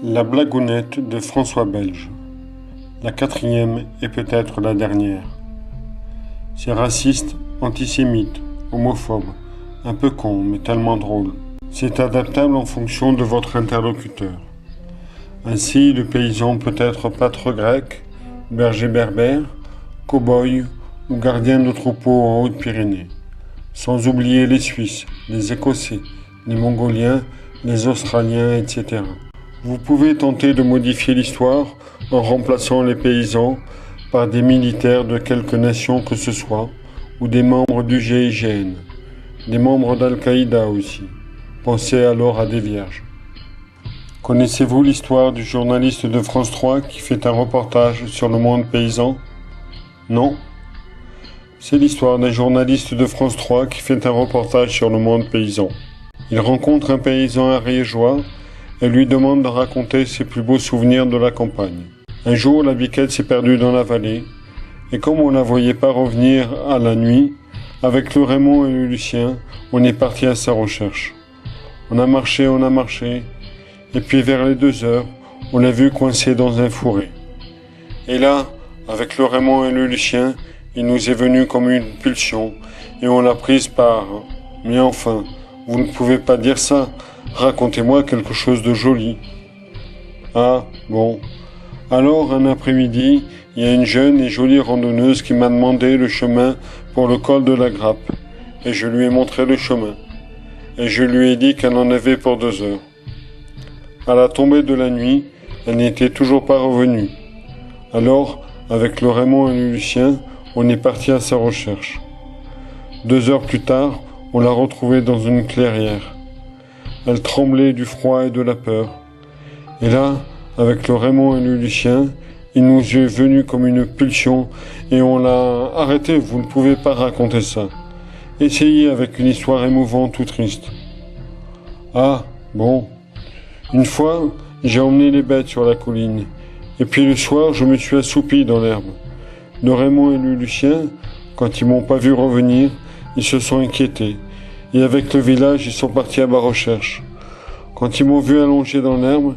La blagounette de François Belge. La quatrième et peut-être la dernière. C'est raciste, antisémite, homophobe, un peu con mais tellement drôle. C'est adaptable en fonction de votre interlocuteur. Ainsi, le paysan peut être pâtre grec, berger berbère, cow-boy ou gardien de troupeau en Haute-Pyrénées. Sans oublier les Suisses, les Écossais, les Mongoliens, les Australiens, etc. Vous pouvez tenter de modifier l'histoire en remplaçant les paysans par des militaires de quelque nation que ce soit, ou des membres du GIGN, des membres d'Al-Qaïda aussi. Pensez alors à des vierges. Connaissez-vous l'histoire du journaliste de France 3 qui fait un reportage sur le monde paysan? Non? C'est l'histoire d'un journaliste de France 3 qui fait un reportage sur le monde paysan. Il rencontre un paysan ariégeois et lui demande de raconter ses plus beaux souvenirs de la campagne. Un jour, la biquette s'est perdue dans la vallée, et comme on ne la voyait pas revenir à la nuit, avec le Raymond et le Lucien, on est parti à sa recherche. On a marché, et puis vers les 2 heures, on l'a vu coincé dans un fourré. Et là, avec le Raymond et le Lucien, il nous est venu comme une pulsion, et on l'a prise par... Mais enfin, vous ne pouvez pas dire ça. Racontez-moi quelque chose de joli. Ah, bon. Alors, un après-midi, il y a une jeune et jolie randonneuse qui m'a demandé le chemin pour le col de la Grappe. Et je lui ai montré le chemin. Et je lui ai dit qu'elle en avait pour 2 heures. À la tombée de la nuit, elle n'était toujours pas revenue. Alors, avec le Raymond et le Lucien, on est parti à sa recherche. 2 heures plus tard, on l'a retrouvée dans une clairière. Elle tremblait du froid et de la peur. Et là, avec le Raymond et le Lucien, il nous est venu comme une pulsion et on l'a arrêté. Vous ne pouvez pas raconter ça. Essayez avec une histoire émouvante ou triste. Ah, bon. Une fois, j'ai emmené les bêtes sur la colline. Et puis le soir, je me suis assoupi dans l'herbe. Le Raymond et le Lucien, quand ils m'ont pas vu revenir, ils se sont inquiétés. Et avec le village, ils sont partis à ma recherche. Quand ils m'ont vu allongé dans l'herbe,